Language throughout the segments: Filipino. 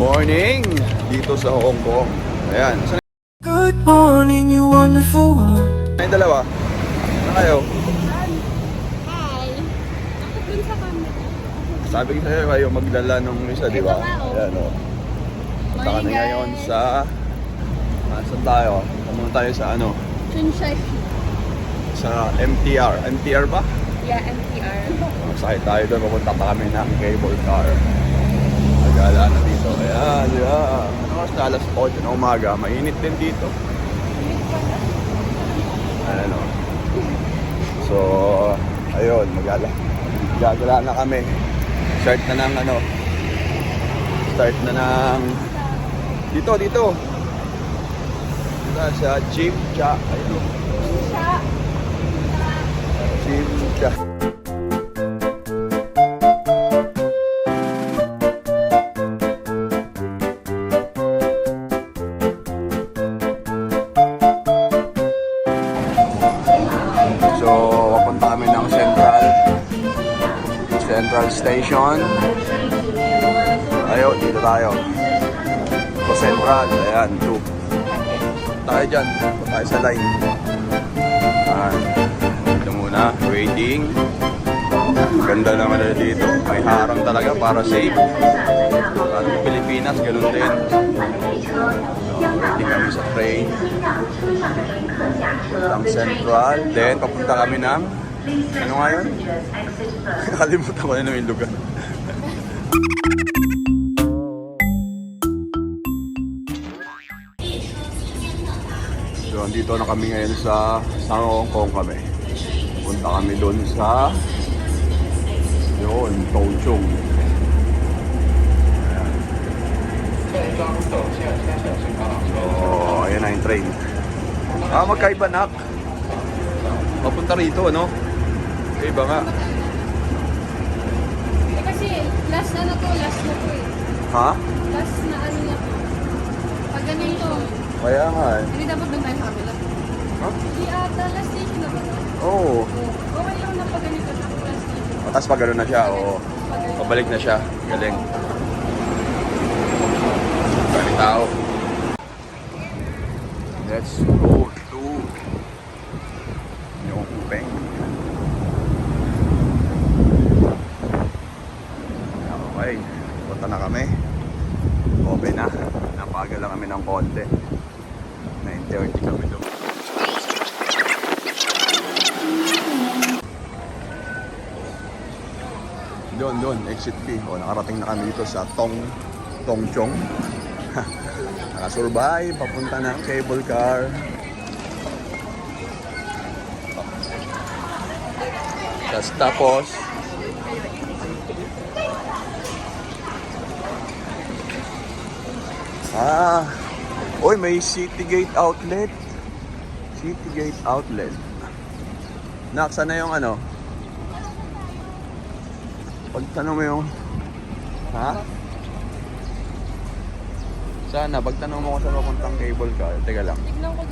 Morning dito sa Hong Kong. Ayan. Good morning, you wonderful one. Saan yung dalawa? Saan kayo? Hi! Bakit dun sa camera? Sabi ko sa'yo kayo magdala nung isa, di ba? Ayan o. Punta kami Morning, ngayon guys. sa... Saan tayo? Pumunta tayo sa ano? Chuncheshi. Sa MTR. MTR ba? Yeah, MTR. Masakit tayo doon. Pupunta pa kami ng cable car. Nagala na dito. Ayan, yeah. Ano oras na? Alas 8 na umaga. Mainit din dito. Ayan o. So, ayun. Gagala na kami. Start na ng ano. Start na ng... Dito. Dito sa Chimcha. Ayun o. Chimcha. So, papunta kami ng Central Station. Ayun, dito tayo. So, Central. Ayan, 2. Tayo dyan. Tayo sa line. Ayan. Dito muna. Waiting. Ganda naman na dito. May harang talaga para safe. Parang Pilipinas, ganun din. So, waiting kami sa train. Ng Central. Then, papunta kami ng... Ano nga yun? Nakalimutan ko na yung lugar. So, andito na kami ngayon sa Hong Kong kami. Punta kami doon sa... Yun, Tauchung. So, ayan na yung train. Magkaiba nak. Papunta rito, ano? Iba nga. Kasi last na to eh. Ha? Last na ano na to. Pag ganito, Kaya nga eh. hindi dapat doon tayo sa kabila. Ha? Di ata, last station na ba to? Oo. Okay lang na pag ganito sa last station. Tapos pag gano'n na siya, oo. Pag ganito. Pabalik na siya. Galing. Galing tao. Let's go to Yongpeng. Okay. Punta na kami. Okay na. Napagal lang kami ng konti. 9:30 kami doon. Doon, exit B. O, nakarating na kami dito sa Tongchong. Nakasurvive, papunta ng cable car. Tapos, oy, may Citygate outlet. Citygate outlet. Naksa na yung ano? Pagtanong mo yung... Ha? Sana, pagtanong mo ko sa papuntang cable car. Teka lang. Tignan ko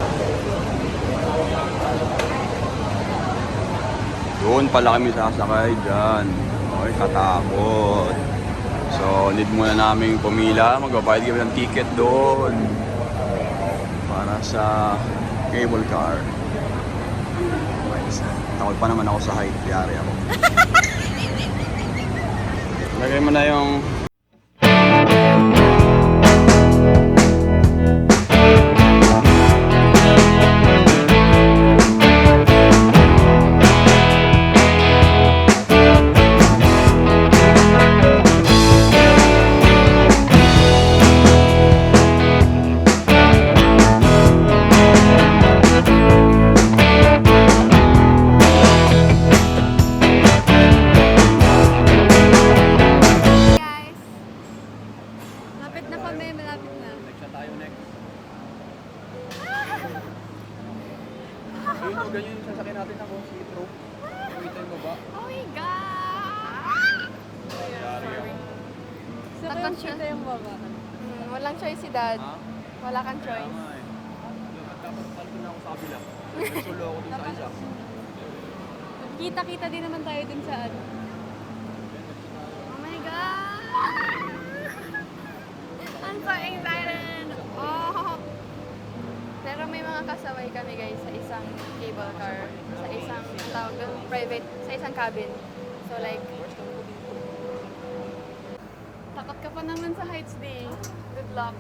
Doon pala kami sasakay dyan. Okay, katakot. So, need muna namin pumila. Magbabayad kami ng ticket doon. Para sa cable car. Okay, takot pa naman ako sa height. Yari ako. Lagay mo na yung... Ganyan yung sasakyan natin ako, si True. Nakita yung baba. Oh my God! Takot siya yung baba. Walang choice si Dad. Ha? Wala kang choice. Tama eh. Tapos palpin na ako sa kabila. Solo ako dun sa isa. Kita-kita din naman tayo dun sa ano. Oh my God! so excited! Oh! Pero may mga kasaway kami guys sa isang cable car, sa isang tawag doon, private, sa isang cabin. So like, takot ka pa naman sa heights day. Good luck.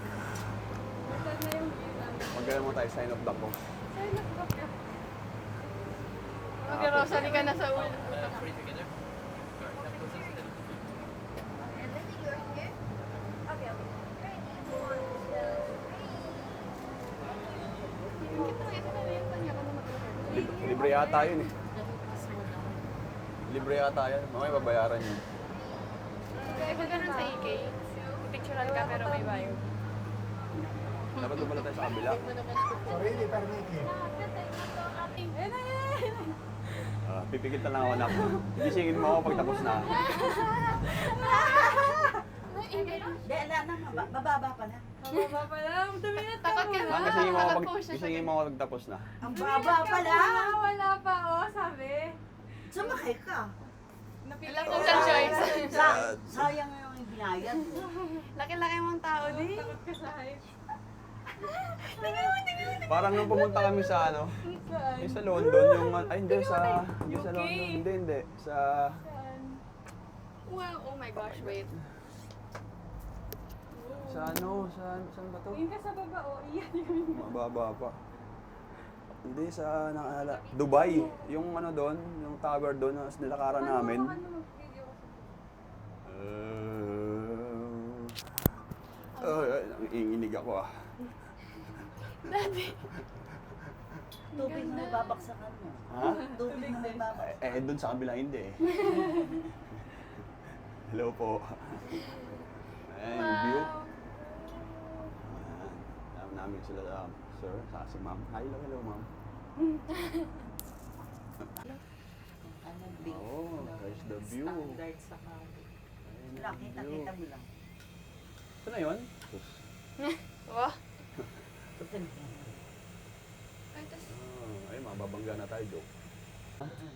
Saan na yung view namin? Magkano mo tayo sign of the cross. Sign of the cross. Mag-rosary ka na sa ulo. Libre yata yun eh. Libre yata yan. Mamaya babayaran yun. Kaya ka ganun sa EK. Picturean ka pero may bayad. Dapat lumala tayo sa kabila. Pipikit na lang ako na. Gisingin mo ako pag tapos na. Hindi, ala na, bababa pa na. Mababa pa lang. Dumi na takot ka na. Gisingin mo ako Takot pag, po siya. gisingin mo ako pag tapos na. Ang baba pala. Wala pa, oh, sabi. Sumakay ka. Wala po kang choice. Sayang yung binayad. Laki-laki mong tao din. Takot ka sa height. Parang nung pumunta kami sa ano, yung sa London, yung, ay hindi sa London, hindi, sa, Well, oh my gosh, wait. sa ano, saan ba to? Yung ka sa baba, oh, iyan yung... Mababa pa. Hindi, sa, Dubai, yung ano doon, yung tower doon, na nilakaran namin. Nanginginig ako ah. Tubig na may babaksakan mo. Ha? Tubig na may babaksakan. Doon sa kabila hindi eh. Hello po. Ayan, yung view. Ayan. Alam namin sila sir, saka si ma'am. Hi, hello ma'am. Ano, big. Oh, there's the view. Standard sa kawin. Wala, kita mo lang. Ito na yun? Wah. Ay, mababangga na tayo, joke.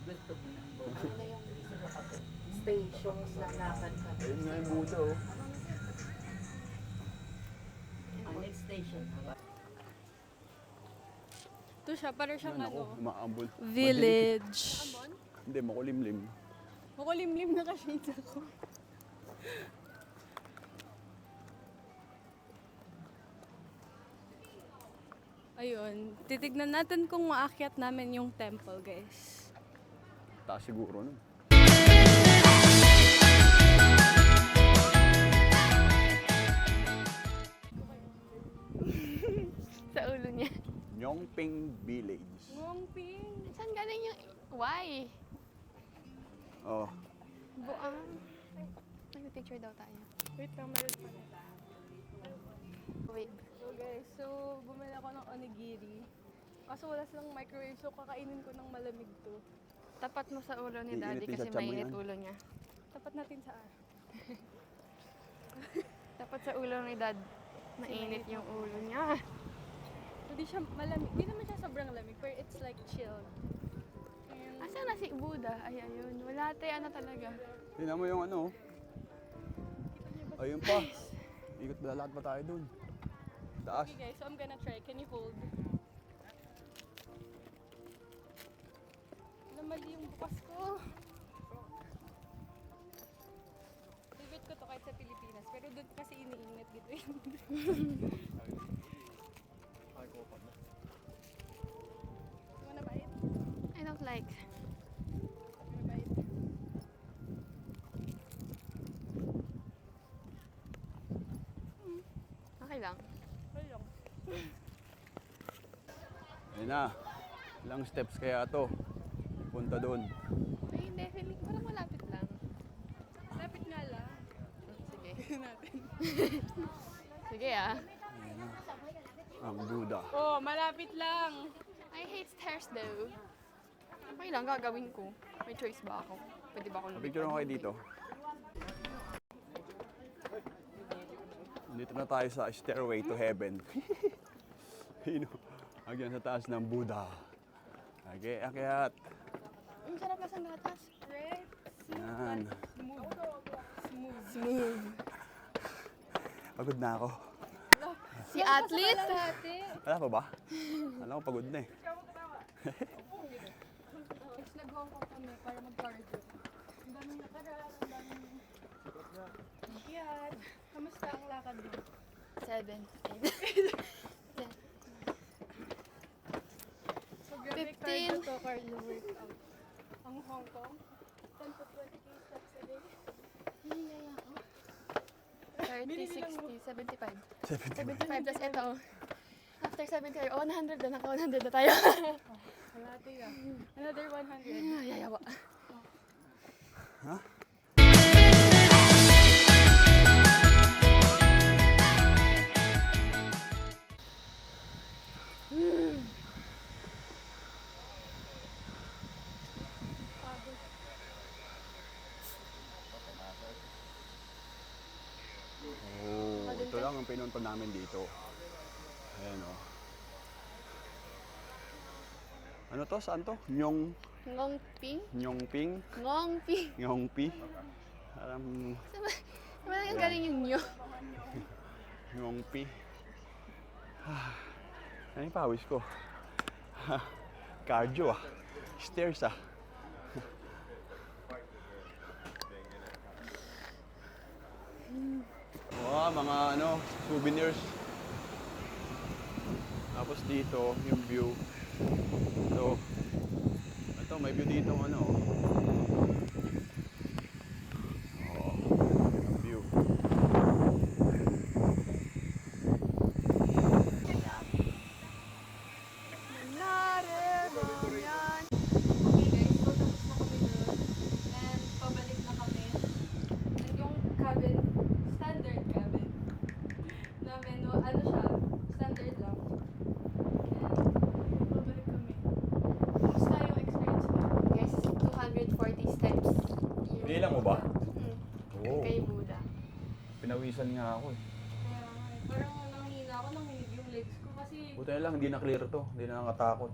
Gusto mo lang po. Ano yung station na lakad ka? Ayun nga yung buto. Oh. Ang next station. Ito siya, para siyang Yan ako, ano. maambol. Village. Hindi, makulimlim. Makulimlim na ka-shades ako. Ayun, titignan natin kung maakyat namin yung temple, guys. Taas siguro nun. Sa ulo niya. Nyongping Village. Ngongping. Saan galing yung Y? Oh, Buang. Nag-picture daw tayo. Wait lang, meron pa na. Wait. So guys, bumili ako ng onigiri. Kaso wala silang microwave, so kakainin ko ng malamig to. Tapat mo sa ulo ni Daddy Iinit din kasi sa tiyan mo mainit yan. ulo niya. Tapat natin saan? Tapat sa ulo ni Dad. Mainit yung ulo niya. Hindi siya malamig. Hindi naman siya sobrang lamig, pero it's like chill. Asan na si Buddha? Ay, ayun. Wala tayo ano talaga. tingnan mo yung ano. Ayun pa. Ikot lahat pa tayo dun. Taas. Okay guys, so I'm gonna try. Can you hold? Mali yung bukas ko. Favorite ko to kahit sa Pilipinas. Pero doon kasi iniinit dito yun. You wanna bite? I don't like. You wanna bite? Okay lang. Okay lang. Ayun na. Ilang steps kaya to. Punta doon. Ay, hindi. Feeling ko parang malapit lang. Lapit nga lang. Sige. natin. Sige ah. Ayun na. Ang Buddha. Oh, malapit lang. I hate stairs though. Okay lang, gagawin ko. May choice ba ako? Pwede ba ako lumipad? Picture mo kayo dito. Dito na tayo sa Stairway to Heaven. Ayun o. Hanggang sa taas ng Buddha. Okay, akyat. Ang sarap na sa gatas. Right? Yan. Smooth. Pagod na ako. Si athlete. Wala pa ba? Alam ko, pagod na eh. Nag-Hong Kong kami para mag-cardio. Ang daming nakaraan, ang daming... Yan. Kamusta ang lakad mo? 7, 8. So, grabe 15. cardio to, cardio workout. Ang Hong Kong, 10 to 20 steps a day. Hindi nga ako. 30, 60, 75. 75. 75, tas ito. After 75, 100 na, naka-100 na tayo. Kalati ka. Another 100. Yayawa. Oh, ito lang ang pinunto namin dito. Ayan o. Ano to? Saan to? Ngongping? Nyongping? Ngongping. Nyongpi? Parang Diba ang galing yung nyo? Nyongpi. Ano yung pawis ko? Cardio ah. Stairs ah. Wow, mga souvenirs. Tapos dito, yung view. Ito, may view dito Oh, yung view. Okay guys, so tapos na kami doon. And pabalik na kami. And yung cabin, standard cabin. Namin, no, ano siya, standard lang. And pabalik kami. Kumusta yung experience mo? Guys, 240 steps. Bilang mo ba? Oo. Kay Buddha. Pinawisan nga ako eh. Kaya nga eh, parang nanghina ako, nanginig yung legs ko kasi Buti na lang, hindi na clear to. Hindi na nakatakot.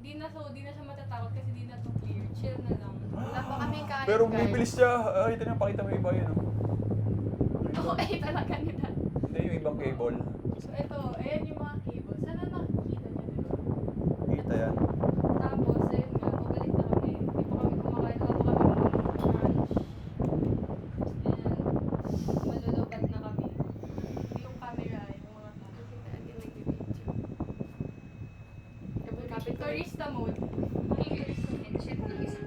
di na siya matatakot kasi di na to clear. Chill na lang. Wala pa kaming kain. Pero guys. bibilis siya. Ito na, pakita mo yung iba yun. Oo, eh, talaga nila. Hindi yung ibang cable. So ito, ayan yung mga cable. Sana nakikita niyo, di ba? Kita yan. Tapos, ayun nga, pabalik na kami. Hindi pa kami kumakain. Wala pa kami lunch. And malulupad na kami. Yung camera, yung mga Kapit ko rin. turista mode. Turista mode. Shit, turista.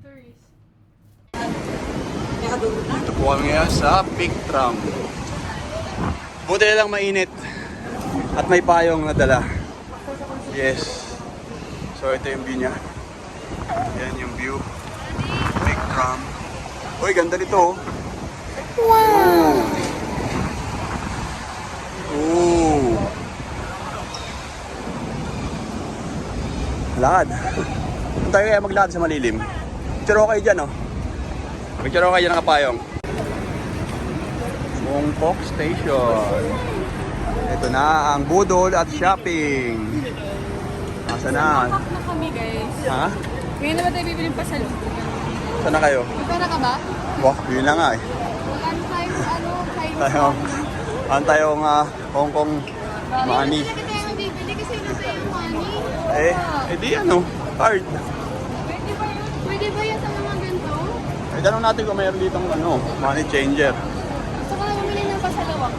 Tourist. Dito po kami ngayon sa Big Tram. Buti na lang mainit. At may payong nadala. Yes. So ito yung view niya. Yan yung view. Big Tram. Uy, ganda nito oh. Wow! Ooh. Lakad. Saan tayo kaya maglakad sa malilim? Picture ako kayo dyan oh. Picture ako kayo dyan nakapayong. Mongkok Station. Ito na ang budol at shopping. Asa na? Pack na kami, guys. Ha? Ngayon naman tayo bibili pa sa loob. Saan na kayo? May pera ka ba? Wah, yun na nga eh. One time, Chinese Tayo, tayong Hong Kong money. Hindi na tayo bibili kasi nasa yung money. Di ano, card. Pwede ba yun? Pwede ba yan sa mga ganito? Tanong natin kung mayroon dito money changer. Gusto ko na bumili ng pasalawak.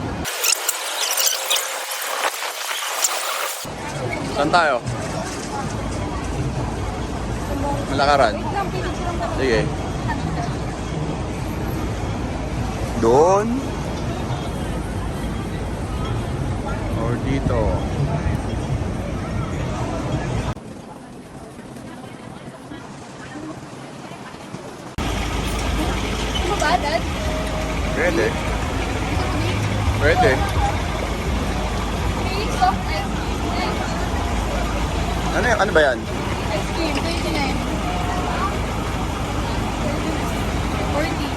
Saan tayo? Malakaran. Sige. Doon. Or dito. Ano ba, Dad? Pwede. Pwede. May soft ice cream. Ano ba yan? Ice cream, 29. 40.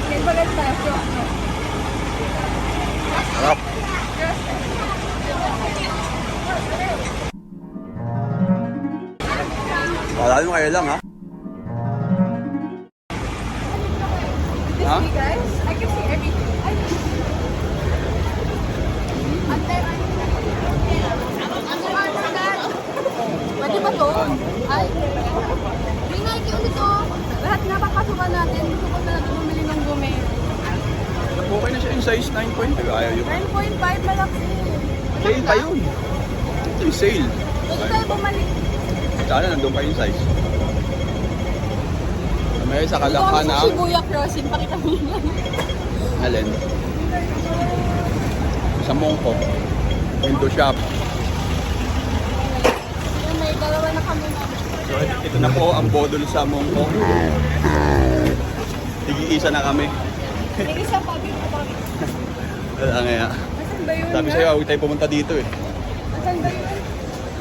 May bagat pa. Sarap. Lalo kayo lang, ha? Ha? See guys, I can see everything. Pwede ba to? Ay. May Nike ulit to. Lahat na papasukan natin. Gusto ko na bumili ng gumi. Okay na siya yung size 9.5. Ayaw yung 9.5 malaki. sale pa yun. Ito yung sale. Huwag tayo bumalik. Sana nandun pa yung size. May sa Ito kalakhan ang na Shibuya Crossing. Pakita mo yun. alin. Sa Mongko. Window shop. Ayun, may dalawa na kami na. So, ito na po ang bodol sa Mongko. Tig-iisa na kami. May isa pa, dito pa. Wala nga. Asan ba yun? Sabi sa'yo, huwag tayo pumunta dito eh. Asan ba yun?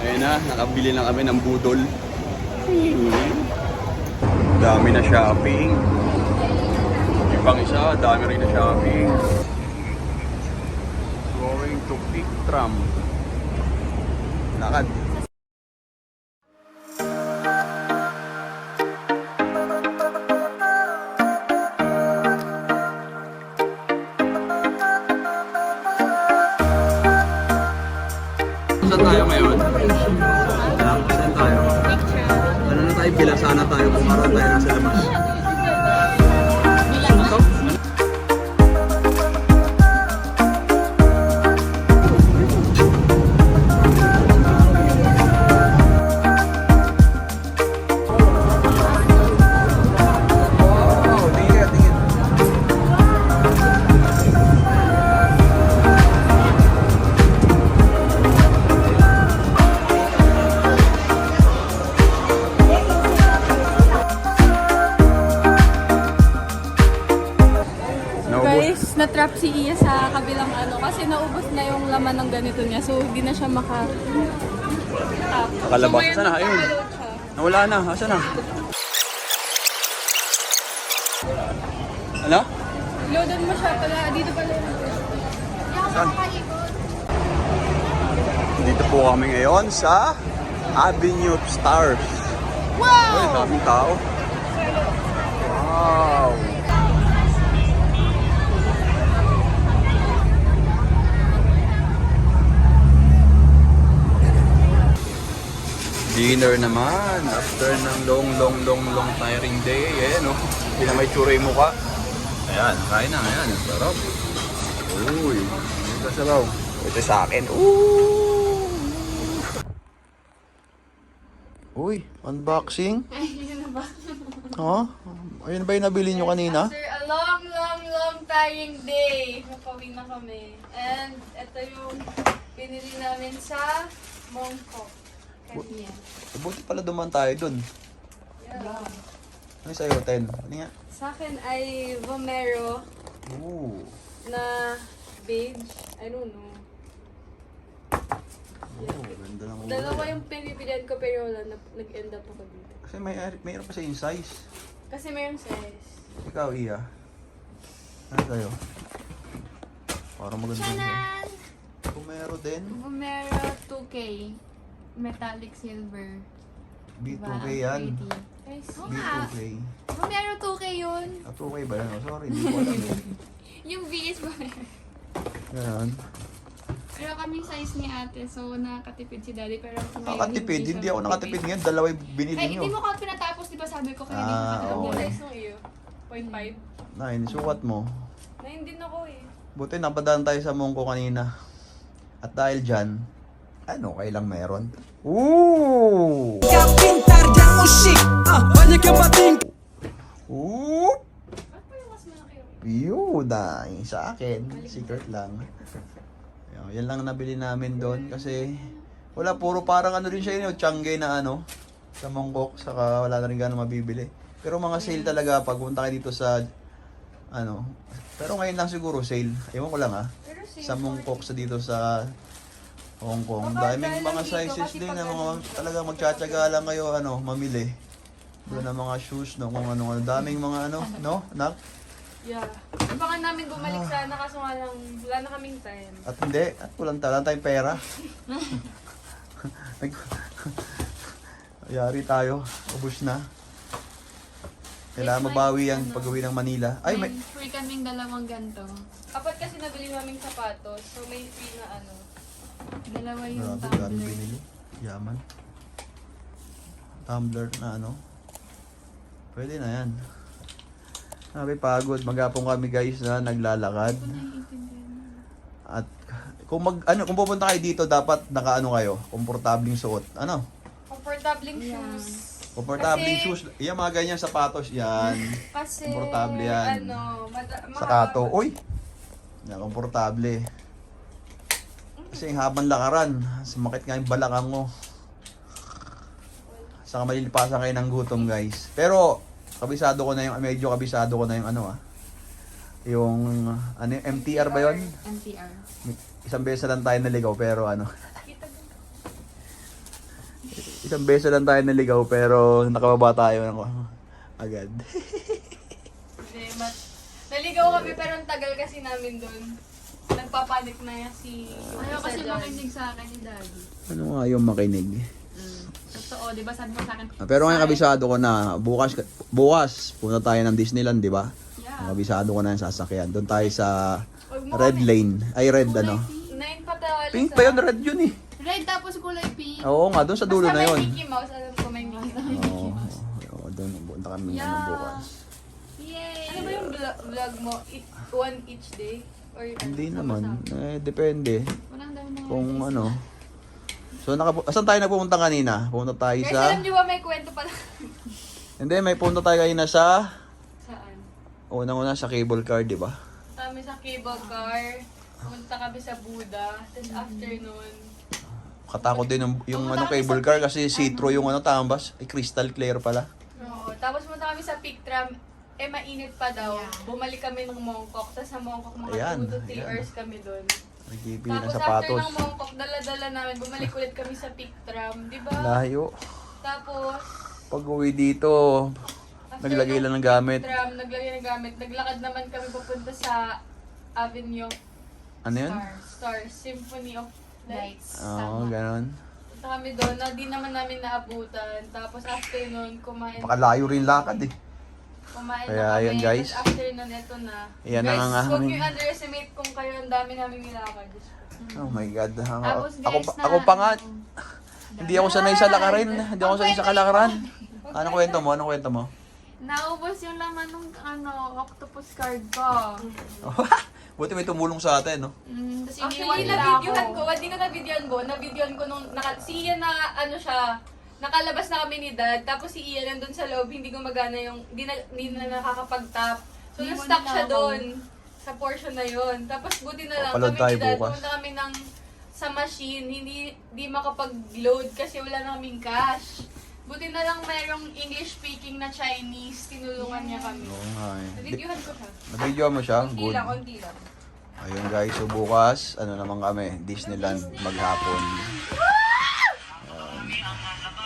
Ayun na, nakabili na kami ng budol. Dami na shopping. Yung pang isa, dami rin na shopping. Going to Pick Tram. Lakad. Saan tayo ngayon? Saan tayo? Ano na tayo? Bilasana tayo kung araw tayo nasa labas. Ano to? Wow, tingin. Guys, na-trap si Iya sa kabilang ano kasi naubos na yung laman ng ganito niya. So, hindi na siya Nakalabas. Sana, ayun. Nawala na. Asan na? Ano? Loadan mo siya pala. Dito pala. Saan? Dito po kami ngayon sa Avenue of Stars. Wow! Ay, daming tao. Wow! Dinner naman after ng long tiring day. Ayan, oh. Hindi na may tsura yung mukha. Ayan, kain na. Ayan, sarap. Uy, ito sabaw. Ito sa akin. Uy, unboxing. Ayun na ba? Ha? Ayun ba yung nabili nyo kanina? After a long tiring day, napawin na kami. And ito yung pinili namin sa Mongko. Kanina. Buti pala duman tayo dun. Yeah. Ano sa'yo, 10? Ano nga? Sa akin ay Vomero Ooh. na beige. I don't know. Oh, ganda ng ulo. Dalawa yung pinipilian ko pero wala, nag-end up ako dito. Kasi mayroon pa sa yung size. Kasi mayroong size. Ikaw, Iya. Ano sa'yo? Parang maganda din. Tanan! Kung meron din, Vomero 2K. Metallic silver. B2K Diba? yan. Pretty. Guys, oo nga. B2K. Vomero 2K yun. Ah, 2K ba yan? Oh, sorry, hindi ko alam eh. Yung V is Vomero. Yan. Pero kaming size ni ate, so nakatipid si daddy. Pero ngayon, Nakatipid, siya hindi ako nakatipid makatipid. ngayon. Dalawa yung binili Ay, nyo. hindi mo ka pinatapos, di ba sabi ko kaya hindi Ah, mo makatapos. okay. Size ng iyo. 0.5. 9, sukat mo. 9 din ako eh. Buti napadaan tayo sa Mongko kanina. At dahil dyan, ano, kailang meron? Ooh! pintar dan musik banyak yang batin. Ooh! Ano yung mas malaki yun? Biyuda. Yung sa akin, secret lang. Yan lang nabili namin doon kasi wala, puro parang ano rin siya yun, Changi na ano, sa Mongkok, saka wala na rin gano'ng mabibili. Pero mga sale talaga pag punta kayo dito sa ano, pero ngayon lang siguro sale. Ewan ko lang Pero sa Mongkok, sa dito sa Hong Kong. Daming mga sizes din na mga talaga magtsatsaga lang kayo ano, mamili. Doon ang mga shoes, no, kung ano, daming mga ano, no, nak? Yeah. Abangan namin bumalik sana kaso nga lang wala na kaming time. At hindi, at walang tayong pera. Yari tayo. Ubus na. Kailangan mabawi yan pag-uwi ng Manila. Ay, may... Free kaming dalawang ganto. Apat kasi nabili naming sapatos, so may free na ano. Dalawa yung Grabe, dami tumbler. binili. Yaman. Tumbler na ano. Pwede na yan. Sabi pagod. Maghapon kami guys na naglalakad. At kung kung pupunta kayo dito, dapat nakaano kayo, komportabling suot. Ano? Komportabling shoes. Komportabling Kasi- shoes. Yan, mga ganyan sapatos. Yan. Kasi, Komportable yan. ano, Sakato. Uy! Yan, komportable. Kasi yung habang lakaran, sumakit nga yung balakang mo. Saka malilipasan kayo ng gutom guys. Pero, kabisado ko na yung, medyo kabisado ko na yung ano yung, ano yung MTR ba yun? NPR. Isang beses lang tayo naligaw pero ano. Isang beses lang tayo naligaw pero nakababa tayo ng agad. Hindi, naligaw kami pero ang tagal kasi namin doon. Nagpapanik na yan si... Ayaw kasi Isa dyan. makinig sa akin ni Daddy. Ano nga yung makinig? Totoo, di ba sabi mo sa akin? Pero ngayon kabisado ko na bukas punta tayo ng Disneyland, di ba? Yeah. Kabisado ko na yung sasakyan. Doon tayo sa Huwag mo Red kami- Lane. Ay, red ano. 9 pa tayo. Pink pa yun, red yun eh. Red tapos kulay pink. Oo nga, doon sa dulo na yun. May Mickey Mouse, alam ko may Mickey Mouse. Oo, doon punta kami Yeah. ano, bukas. Yay! Ano ba yung vlog mo? One each day? Or Hindi naman. Depende. Walang daw mga Kung ano. So, asan tayo nagpupunta kanina? Pumunta tayo Guys, sa... alam niyo ba may kwento pala? Hindi, may punta tayo kanina sa... Saan? Unang-una sa cable car, di ba? Kami sa cable car. Pumunta kami sa Buddha. Tapos afternoon. Katakot din yung ano, cable car kasi see-through yung ano, tambas. Ay, crystal clear pala. Oo. Tapos pumunta kami sa Peak Tram. Mainit pa daw. Bumalik kami ng Mongkok. Tapos sa Mongkok, mga Ayan, 2 to 3 ayan. hours kami doon. Nagpipili ng Tapos sapatos. after ng Mongkok, dala-dala namin. Bumalik ulit kami sa Peak Tram. Di ba? Layo. Tapos, Pag uwi dito, after naglagay ng lang ng gamit. Peak Tram, naglagay ng gamit. Naglakad naman kami papunta sa Avenue of Ano yun? Stars. Symphony of Lights. Oo, ganon. Punta kami doon na di naman namin naabutan. Tapos after nun, kumain Pakalayo rin lakad eh. Kaya na kami. ayun, guys. Tapos after nun, eto na. Yan na Guys, nga huwag kami. niyo underestimate kung kayo ang dami namin nilakad. Diyos ko. Oh my God. Tapos Ako, guys, ako pa nga. Hindi ako sanay sa lakarin. Hindi ako sanay sa kalakaran. Ano kwento mo? Ano kwento mo? Naubos yung laman ng octopus card ko. Buti may tumulong sa atin, no? Tapos Actually, iniwan nila na-videohan ako. ko. Hindi ko na-videohan ko. Na-videohan ko nung, si Ian na, ano siya, nakalabas na kami ni Dad. Tapos si Ian nandun sa loob, hindi gumagana yung, hindi na nakakapag-tap. So, Iniwan na-stuck nila siya ako. doon sa portion na yon. Tapos buti na lang Papaload kami tayo ni Dad. bukas. Pumunta kami sa machine, hindi makapag-load kasi wala na kaming cash. Buti na lang mayroong English-speaking na Chinese. Tinulungan niya kami. Oo nga eh. Na-videohan ko siya. Nabidyo mo siya? Konti Good. lang, konti lang. Ayun guys, so bukas, ano naman kami, Disneyland maghapon.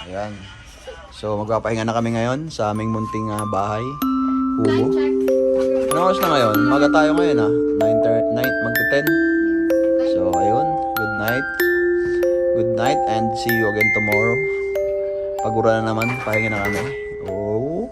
Ayan. So magpapahinga na kami ngayon sa aming munting bahay. Kubo. Check. Ano oras na ngayon? Maga tayo ngayon 9 magta-10. So ayun, good night. Good night and see you again tomorrow. Pagura na naman, pahinga na kami. Oh.